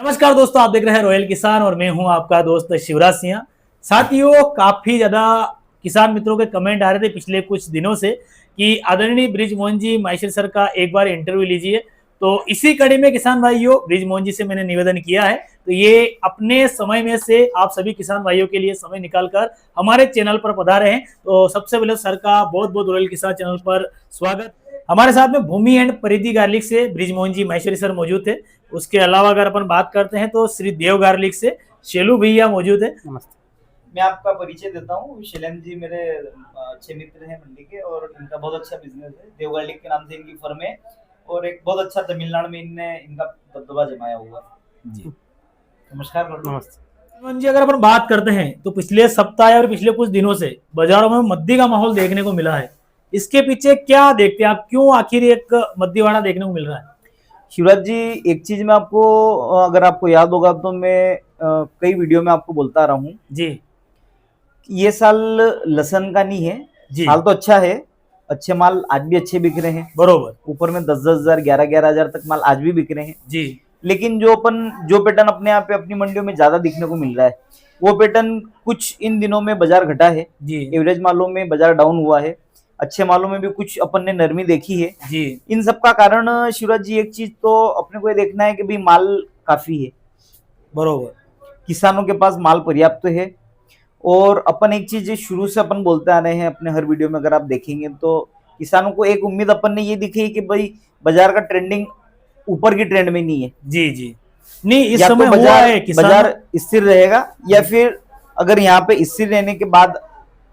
नमस्कार दोस्तों, आप देख रहे हैं रॉयल किसान और मैं हूं आपका दोस्त शिवराज सिंह। साथियों, काफी ज्यादा किसान मित्रों के कमेंट आ रहे थे पिछले कुछ दिनों से कि आदरणीय बृजमोहन जी माहेश्वरी सर का एक बार इंटरव्यू लीजिए। तो इसी कड़ी में किसान भाइयों, बृजमोहन जी से मैंने निवेदन किया है, तो ये अपने समय में से आप सभी किसान भाइयों के लिए समय निकालकर हमारे चैनल पर पधारे हैं। तो सबसे पहले सर का बहुत बहुत रॉयल किसान चैनल पर स्वागत। हमारे साथ में भूमि एंड परिधि गार्लिक से बृजमोहन जी माहेश्वरी सर मौजूद थे। उसके अलावा अगर अपन बात करते हैं तो श्री देव गार्लिक से शेलू भैया मौजूद है। नमस्ते। मैं आपका परिचय देता हूँ। शैलेंद्र जी मेरे अच्छे मित्र हैं मंडी के और इनका बहुत अच्छा बिजनेस है। देव गार्लिक के नाम से इनकी फर्म है और एक बहुत अच्छा तमिलनाडु में इनने इनका दबदबा जमाया हुआ है जी। नमस्कार। नमस्ते जी। अगर अपन बात करते हैं तो पिछले सप्ताह और पिछले कुछ दिनों से बाजारों में मद्दी का माहौल देखने को मिला है। इसके पीछे क्या देखते हैं आप, क्यों आखिर एक मद्दीवाड़ा देखने को मिल रहा है? शिवराज जी, एक चीज मैं आपको, अगर आपको याद होगा तो मैं कई वीडियो में आपको बोलता रहा हूँ जी, ये साल लसन का नहीं है जी। साल तो अच्छा है, अच्छे माल आज भी अच्छे बिक रहे हैं, बरोबर। ऊपर में 10-10 हजार 11-11 हजार तक माल आज भी बिक रहे हैं जी। लेकिन जो पैटर्न अपने यहाँ पे अपनी मंडियों में ज्यादा दिखने को मिल रहा है, वो पैटर्न कुछ इन दिनों में बाजार घटा है जी। एवरेज मालों में बाजार डाउन हुआ है, अच्छे मालों में भी कुछ अपन ने नरमी देखी है जी। इन सब का कारण शिवराज जी, एक चीज तो अपने को ये देखना है कि भाई माल काफी है, बरोबर, किसानों के पास माल पर्याप्त है। और अपन एक चीज शुरू से अपन बोलते आ रहे हैं अपने हर वीडियो में, अगर आप देखेंगे तो किसानों को एक उम्मीद अपन ने ये दिखी है कि भाई बाजार का ट्रेंडिंग ऊपर की ट्रेंड में नहीं है जी जी। नहीं, इस समय तो बाजार स्थिर रहेगा, या फिर अगर यहाँ पे स्थिर रहने के बाद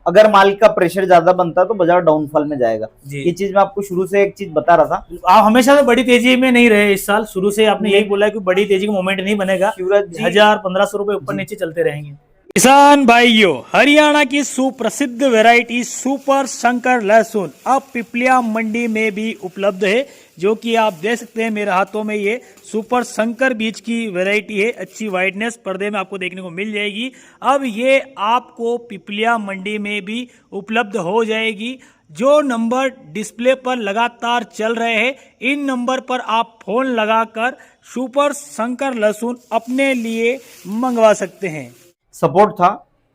अगर माल का प्रेशर ज्यादा बनता है तो बाजार डाउनफॉल में जाएगा। ये चीज मैं आपको शुरू से एक चीज बता रहा था। आप हमेशा से बड़ी तेजी में नहीं रहे, इस साल शुरू से आपने यही बोला कि बड़ी तेजी का मोमेंट नहीं बनेगा, 1000-1500 रुपए ऊपर नीचे चलते रहेंगे। किसान भाइयों, हरियाणा की सुप्रसिद्ध वैरायटी सुपर शंकर लहसुन अब पिपलिया मंडी में भी उपलब्ध है, जो कि आप देख सकते हैं मेरे हाथों में। ये सुपर शंकर बीज की वैरायटी है, अच्छी वाइटनेस पर्दे में आपको देखने को मिल जाएगी। अब ये आपको पिपलिया मंडी में भी उपलब्ध हो जाएगी। जो नंबर डिस्प्ले पर लगातार चल रहे हैं, इन नंबर पर आप फोन लगाकर सुपर शंकर लहसुन अपने लिए मंगवा सकते हैं। सपोर्ट था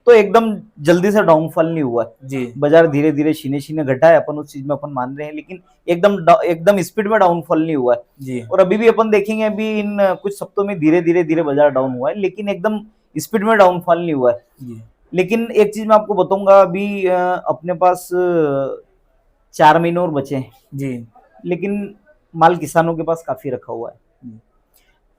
तो एकदम जल्दी से डाउनफॉल नहीं हुआ जी। बाजार धीरे धीरे छीने घटा है, अपन उस चीज में अपन मान रहे हैं, लेकिन एकदम स्पीड में डाउनफॉल नहीं हुआ है जी। और अभी भी अपन देखेंगे, अभी इन कुछ सप्ताहों में धीरे धीरे बाजार डाउन हुआ है, लेकिन एकदम स्पीड में डाउनफॉल नहीं हुआ है जी। लेकिन एक चीज मैं आपको बताऊंगा, अभी अपने पास 4 महीने और बचे हैं जी, लेकिन माल किसानों के पास काफी रखा हुआ है।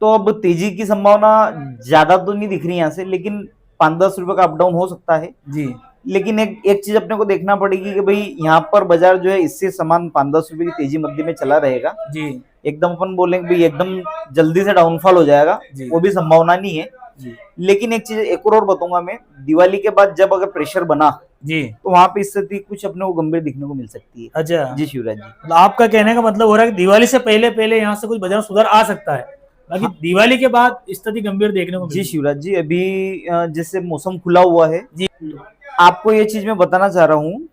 तो अब तेजी की संभावना ज्यादा तो नहीं दिख रही यहाँ से, लेकिन 5-10 रुपए का अप डाउन हो सकता है जी। लेकिन एक चीज अपने को देखना पड़ेगी कि भाई यहाँ पर बाजार जो है इससे समान 5-10 रुपए की तेजी मध्य में चला रहेगा जी। एकदम अपन बोलेंगे भाई एकदम जल्दी से डाउनफॉल हो जाएगा, वो भी संभावना नहीं है जी। लेकिन एक चीज एक और बताऊंगा मैं, दिवाली के बाद जब अगर प्रेशर बना जी, तो वहां पे स्थिति कुछ अपने को गंभीर दिखने को मिल सकती है। अच्छा जी शिवराज जी, आपका कहने का मतलब हो रहा है कि दिवाली से पहले यहाँ से कुछ बाजार सुधार आ सकता है, बाकी दिवाली के बाद स्थिति गंभीर देखने को जी शिवराज जी। अभी जैसे मौसम खुला हुआ है जी, आपको ये चीज मैं बताना चाह रहा हूँ,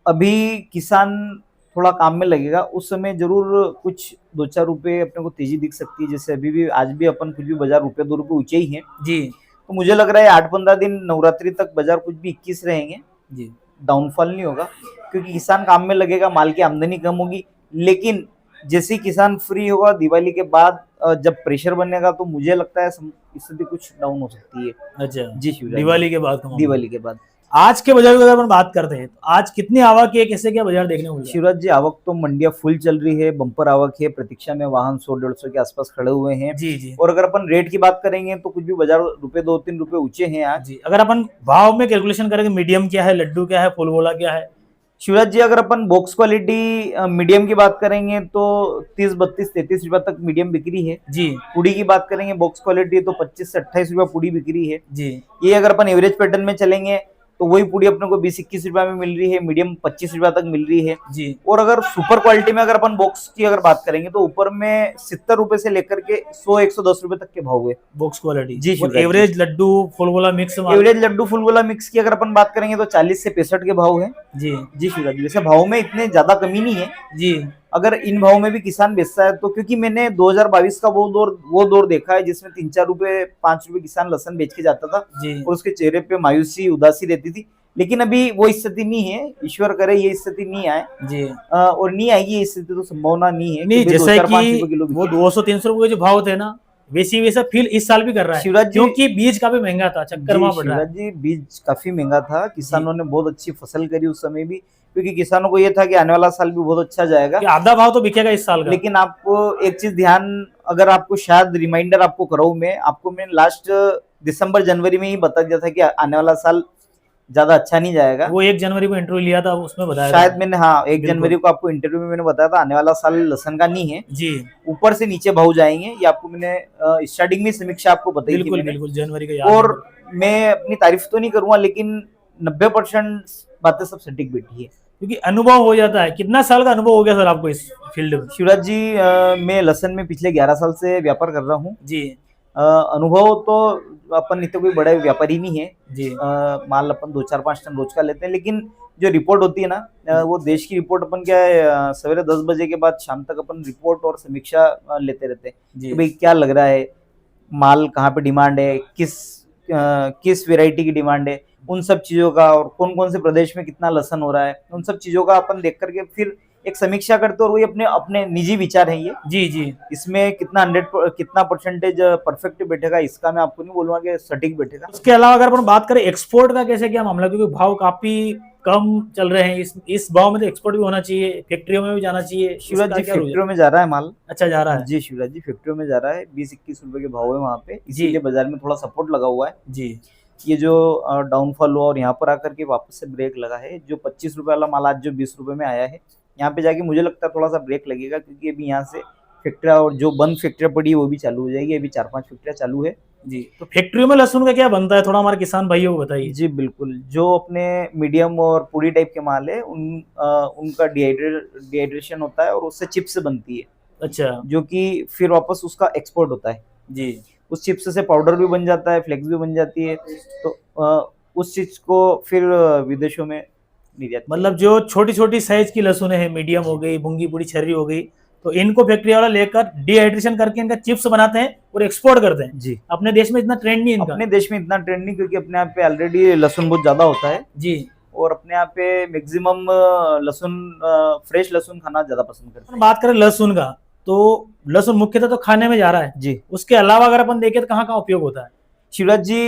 अभी किसान थोड़ा काम में लगेगा, उस समय जरूर कुछ 2-4 रुपए अपने को तेजी दिख सकती है। जैसे अभी भी आज भी अपन कुछ भी बाजार ₹1-2 ऊंचे ही हैं जी। तो मुझे लग रहा है 8-15 दिन नवरात्रि तक बाजार कुछ भी 21 रहेंगे जी, डाउनफॉल नहीं होगा, क्योंकि किसान काम में लगेगा, माल की आमदनी कम होगी। लेकिन जैसे किसान फ्री होगा दिवाली के बाद, जब प्रेशर बनेगा, तो मुझे लगता है स्थिति कुछ डाउन हो सकती है। अच्छा जी शिवराज, दिवाली के बाद आज के बाजार की अगर हम बात करते हैं तो आज कितनी आवक है, कैसे क्या बाजार देखने को मिला? शिवराज जी, आवक तो मंडियां फुल चल रही है, बम्पर आवक है, प्रतीक्षा में वाहन 100-150 के आसपास खड़े हुए हैं जी जी। और अगर अपन रेट की बात करेंगे तो कुछ भी बाजार ₹2-3 ऊंचे हैं आज जी। अगर अपन भाव में कैलकुलेशन करेंगे, मीडियम क्या है, लड्डू क्या है, फुल गोला क्या है? शिवराज जी, अगर अपन बॉक्स क्वालिटी मीडियम की बात करेंगे तो 30-32-33 रुपए तक मीडियम बिक्री है जी। पुड़ी की बात करेंगे बॉक्स क्वालिटी तो 25 से 28 रुपए पुड़ी बिक्री है जी। ये अगर अपन एवरेज पैटर्न में चलेंगे तो वही पूड़ी अपने को 20-21 रुपए में मिल रही है, मीडियम 25 रुपए तक मिल रही है जी। और अगर सुपर क्वालिटी में अगर अपन बॉक्स की अगर बात करेंगे तो ऊपर में 70 रुपए से लेकर के 100-110 रुपए तक के भाव हुए बॉक्स क्वालिटी जी। एवरेज लड्डू फुलगोला मिक्स, एवरेज लड्डू फुलगोला मिक्स की अगर अपन बात करेंगे तो 40 से 65 के भाव है जी। जी शिवराज जी, वैसे भाव में इतने ज्यादा कमी नहीं है जी। अगर इन भाव में भी किसान बेचता है तो, क्योंकि मैंने 2022 का वो दौर देखा है जिसमें 3-4 रुपए 5 रुपए किसान लहसन बेच के जाता था और उसके चेहरे पे मायूसी उदासी रहती थी। लेकिन अभी वो स्थिति नहीं है, ईश्वर करे ये स्थिति नहीं आए जी। और नहीं आएगी ये स्थिति, तो संभावना नहीं है। नहीं, जैसे कि वो 200-300 रुपए के जो भाव थे ना, वैसा फील इस साल भी कर रहा है शिवराज जी, क्योंकि बीज काफी महंगा था, चक्कर वहां पड़ रहा है। जी बीज काफी महंगा था, किसानों ने बहुत अच्छी फसल करी उस समय भी, क्योंकि किसानों को ये था कि आने वाला साल भी बहुत अच्छा जाएगा, आधा भाव तो बिकेगा इस साल का। लेकिन आपको एक चीज ध्यान, अगर आपको शायद रिमाइंडर आपको कराऊं मैं, आपको मैं लास्ट दिसंबर जनवरी में ही बता दिया था कि आने वाला साल ज्यादा अच्छा नहीं जाएगा। वो 1 जनवरी को इंटरव्यू लिया था, उसमें बताया शायद मैंने, हाँ 1 जनवरी को आपको इंटरव्यू में मैंने बताया था आने वाला साल लहसन का नहीं है जी, ऊपर से नीचे भाव जाएंगे, ये आपको मैंने स्टार्टिंग में समीक्षा आपको बताई थी मैंने। बिल्कुल जनवरी का याद। और मैं अपनी तारीफ तो नहीं करूंगा, लेकिन 90% बातें सब सटीक बैठी है, क्योंकि अनुभव हो जाता है। कितना साल का अनुभव हो गया सर आपको इस फील्ड में? शिवराज जी, मैं लहसन में पिछले 11 साल से व्यापार कर रहा हूँ जी। अनुभव तो अपन नित्य कोई बड़ा व्यापारी नहीं है जी। माल अपन 2-4-5 टन रोज का लेते हैं, लेकिन जो रिपोर्ट होती है ना, वो देश की रिपोर्ट अपन क्या है, सवेरे 10 बजे के बाद शाम तक अपन रिपोर्ट और समीक्षा लेते रहते हैं कि भाई क्या लग रहा है, माल कहाँ पे डिमांड है, किस वेराइटी की डिमांड है, उन सब चीजों का, और कौन कौन से प्रदेश में कितना लहसन हो रहा है, उन सब चीजों का अपन देख करके फिर एक समीक्षा करते, और वही अपने अपने निजी विचार है ये। जी जी। इसमें कितना परसेंटेज परफेक्ट बैठेगा इसका मैं आपको नहीं बोलूंगा कि सटीक बैठेगा। उसके अलावा अगर अपन बात करें एक्सपोर्ट का, कैसे क्या मामला, क्योंकि भाव काफी कम चल रहे हैं, इस भाव में तो एक्सपोर्ट भी होना चाहिए, फैक्ट्रियों में भी जाना चाहिए। शिवराज जी, फैक्ट्रियों में जा रहा है माल। अच्छा, जा रहा है जी शिवराज जी, फैक्ट्रियों में जा रहा है, 20-21 रुपए के भाव है वहाँ पे, इसीलिए बाजार में थोड़ा सपोर्ट लगा हुआ है जी। ये जो डाउनफॉल हुआ और यहाँ पर आकर के वापस से ब्रेक लगा है, जो 25 रुपए वाला माल आज जो 20 रुपए में आया है, यहाँ पे जाके मुझे लगता है थोड़ा सा ब्रेक लगेगा, क्योंकि अभी यहाँ से फैक्ट्रिया और जो बंद फैक्ट्रिया पड़ी है वो भी चालू हो जाएगी। अभी 4-5 फैक्ट्रिया चालू है जी। तो फैक्ट्रियों में लहसुन का क्या बनता है, थोड़ा हमारे किसान भाइयों को बताइए। जी बिल्कुल, जो अपने मीडियम और पूरी टाइप के माल है उनका डिहाइड्रेशन होता है और उससे चिप्स बनती है। अच्छा। जो कि फिर वापस उसका एक्सपोर्ट होता है जी। उस चिप्स से पाउडर भी बन जाता है, फ्लेक्स भी बन जाती है, तो उस चीज को फिर विदेशों में निर्यात। मतलब जो छोटी छोटी साइज की लहसुन है, मीडियम हो गई, भूंगी पूरी छर्री हो गई, तो इनको फैक्ट्री वाला लेकर डिहाइड्रेशन करके इनका चिप्स बनाते हैं और एक्सपोर्ट करते हैं। जी। अपने देश में इतना ट्रेंड नहीं इनका। अपने देश में इतना ट्रेंड नहीं, क्योंकि अपने यहाँ पे ऑलरेडी लहसुन बहुत ज्यादा होता है जी, और अपने यहाँ पे मैक्सिमम लहसुन, फ्रेश लहसुन खाना ज्यादा पसंद करते हैं। बात करें लहसुन का, तो लहसुन मुख्यतः तो खाने में जा रहा है जी। उसके अलावा अगर अपन देखें तो कहाँ कहाँ उपयोग होता है? शिवराज जी,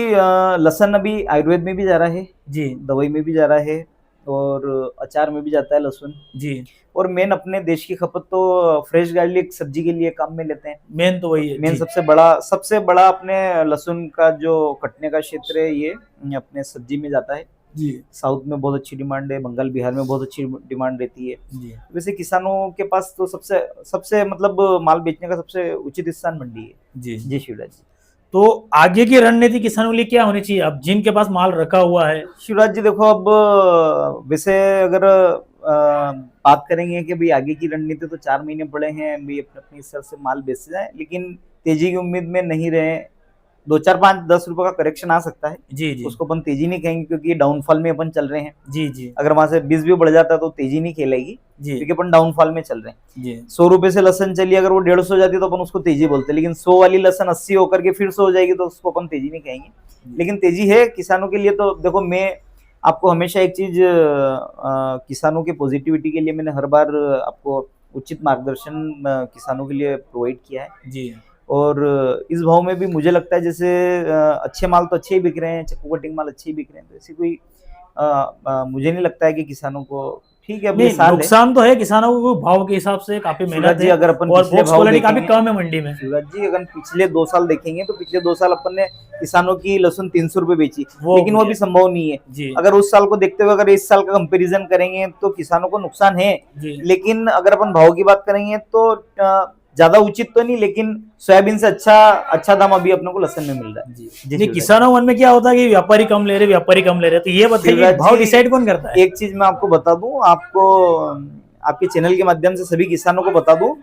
लहसुन अभी आयुर्वेद में भी जा रहा है जी, दवाई में भी जा रहा है और अचार में भी जाता है लहसुन जी। और मेन अपने देश की खपत तो फ्रेश गार्लिक सब्जी के लिए काम में लेते हैं। मेन तो वही है। मेन सबसे बड़ा अपने लहसुन का जो कटने का क्षेत्र है ये अपने सब्जी में जाता है जी। साउथ में बहुत अच्छी डिमांड है, बंगाल बिहार में बहुत अच्छी डिमांड रहती है जी। वैसे किसानों के पास तो सबसे मतलब माल बेचने का सबसे उचित स्थान मंडी है। जी जी शिवराज जी। तो आगे की रणनीति किसानों के लिए क्या होनी चाहिए, अब जिनके पास माल रखा हुआ है? शिवराज जी देखो, अब वैसे अगर बात करेंगे कि भाई आगे की रणनीति, तो 4 महीने पड़े हैं, भाई अपने स्तर से माल बेच जाए, लेकिन तेजी की उम्मीद में नहीं रहे। 2-4-5-10 रुपए का करेक्शन आ सकता है जी जी। उसको अपन तेजी नहीं कहेंगे, क्योंकि डाउनफॉल में अपन चल रहे हैं। जी जी। अगर वहां से 20 भी बढ़ जाता है तो तेजी नहीं खेलेगी जी, क्योंकि अपन डाउनफॉल में चल रहे हैं। जी। 100 रुपए से लहसन चली, अगर वो 150 हो जाती है तो अपन उसको तेजी बोलते हैं, लेकिन 100 वाली लहसन 80 होकर के फिर 100 हो जाएगी तो उसको अपन तेजी नहीं कहेंगे। लेकिन तेजी है किसानों के लिए। तो देखो, मैं आपको हमेशा एक चीज, किसानों के पॉजिटिविटी के लिए मैंने हर बार आपको उचित मार्गदर्शन किसानों के लिए प्रोवाइड किया है जी। और इस भाव में भी मुझे लगता है जैसे अच्छे माल तो अच्छे ही बिक रहे हैं, चक्कू कटिंग माल अच्छे ही बिक रहे हैं, तो ऐसी कोई मुझे नहीं लगता है कि किसानों को, ठीक है अभी साल नुकसान तो है किसानों को, भाव के हिसाब से काफी मेहनत है, अगर अपन और क्वालिटी काफी कम है मंडी में। शिवराज जी, अगर पिछले 2 साल देखेंगे तो पिछले 2 साल अपन ने किसानों की लहसुन 300 रुपए बेची, लेकिन वो भी संभव नहीं है जी। अगर उस साल को देखते हुए अगर इस साल का कंपैरिजन करेंगे तो किसानों को नुकसान है जी। लेकिन अगर अपन भाव की बात करेंगे तो ज्यादा उचित तो नहीं, लेकिन सोयाबीन से अच्छा दाम अभी अपने को लहसुन में मिल रहा है जी। नहीं, किसानों मन में क्या होता है कि व्यापारी कम ले रहे, तो ये बताइए भाव डिसाइड कौन करता है? एक चीज मैं आपको बता दूं, आपको आपके चैनल के माध्यम से सभी किसानों को बता दूं,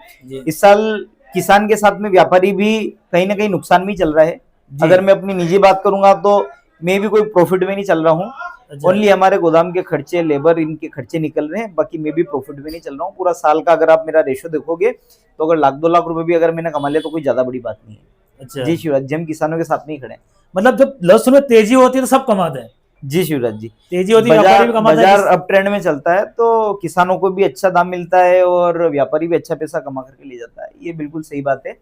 इस साल किसान के साथ में व्यापारी भी कहीं ना कहीं नुकसान में चल रहा है। अगर मैं अपनी निजी बात करूंगा तो मैं भी कोई प्रॉफिट में नहीं चल रहा हूँ। अच्छा। ओनली हमारे गोदाम के खर्चे, लेबर, इनके खर्चे निकल रहे हैं, बाकी मैं भी प्रॉफिट में नहीं चल रहा हूँ। पूरा साल का अगर आप मेरा रेशो देखोगे तो अगर 1,00,000-2,00,000 रुपए भी अगर मैंने कमा लिया तो कोई ज्यादा बड़ी बात नहीं है। अच्छा जी शिवराज जी, हम किसानों के साथ नहीं खड़े हैं। मतलब जब लहसुन में तेजी होती है तो सब कमाते हैं। जी शिवराज जी, तेजी होती है व्यापारी भी कमाता है। बाजार अप ट्रेंड में चलता है तो किसानों को भी अच्छा दाम मिलता है और व्यापारी भी अच्छा पैसा कमा करके ले जाता है, ये बिल्कुल सही बात है।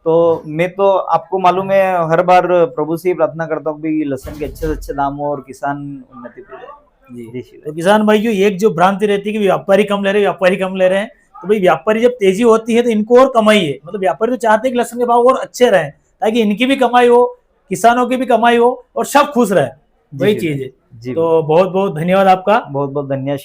तो मैं तो आपको मालूम है हर बार प्रभु से ही प्रार्थना करता हूँ कि लहसुन के अच्छे से अच्छे दाम हो और किसान उन्नति पे जाए। जी तो किसान भाइयों, एक जो भ्रांति रहती है कि व्यापारी कम ले रहे हैं, व्यापारी कम ले रहे हैं, तो भाई व्यापारी जब तेजी होती है तो इनको और कमाई है। मतलब व्यापारी तो चाहते हैं कि लहसुन के भाव और अच्छे रहें ताकि इनकी भी कमाई हो, किसानों की भी कमाई हो और सब खुश रहे, वही चीज है। तो बहुत बहुत धन्यवाद आपका। बहुत बहुत धन्यवाद।